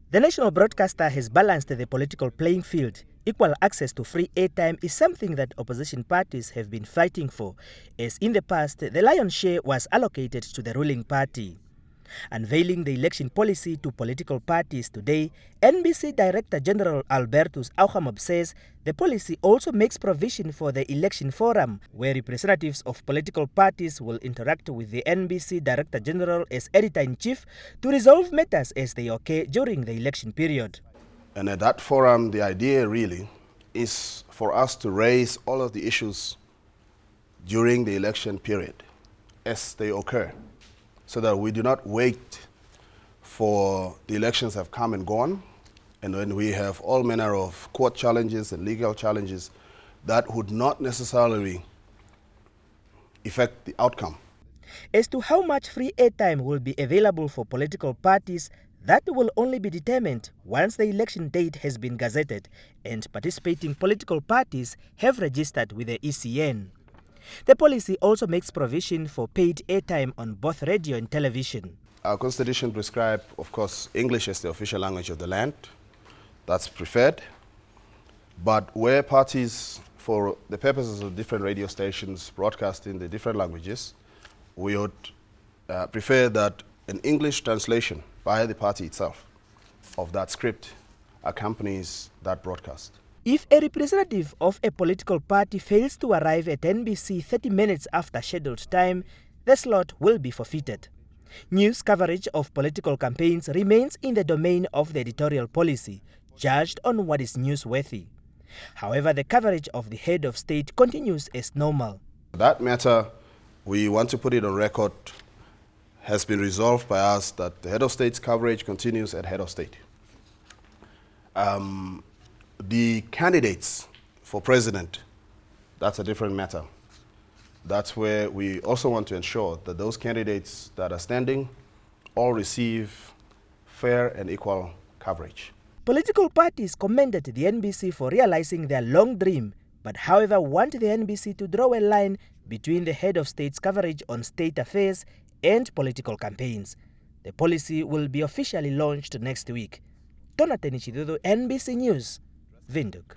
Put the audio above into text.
The national broadcaster has balanced the political playing field. Equal access to free airtime is something that opposition parties have been fighting for, as in the past, the lion's share was allocated to the ruling party. Unveiling the election policy to political parties today, NBC Director General Albertus Augamab says the policy also makes provision for the election forum, where representatives of political parties will interact with the NBC Director General as editor-in-chief to resolve matters as they occur during the election period. And at that forum, the idea really is for us to raise all of the issues during the election period as they occur, so that we do not wait for the elections have come and gone, and when we have all manner of court challenges and legal challenges that would not necessarily affect the outcome. As to how much free airtime will be available for political parties, that will only be determined once the election date has been gazetted and participating political parties have registered with the ECN. The policy also makes provision for paid airtime on both radio and television. Our constitution prescribes, of course, English as the official language of the land. That's preferred. But where parties, for the purposes of different radio stations broadcasting the different languages, we would prefer that an English translation by the party itself of that script accompanies that broadcast. If a representative of a political party fails to arrive at NBC 30 minutes after scheduled time, the slot will be forfeited. News coverage of political campaigns remains in the domain of the editorial policy, judged on what is newsworthy. However, the coverage of the head of state continues as normal. That matter, we want to put it on record, has been resolved by us that the head of state's coverage continues at head of state. The candidates for president, that's a different matter. That's where we also want to ensure that those candidates that are standing all receive fair and equal coverage. Political parties commended the NBC for realizing their long dream, but however want the NBC to draw a line between the head of state's coverage on state affairs and political campaigns. The policy will be officially launched next week. Donathan Chidudu, NBC News, Windhoek.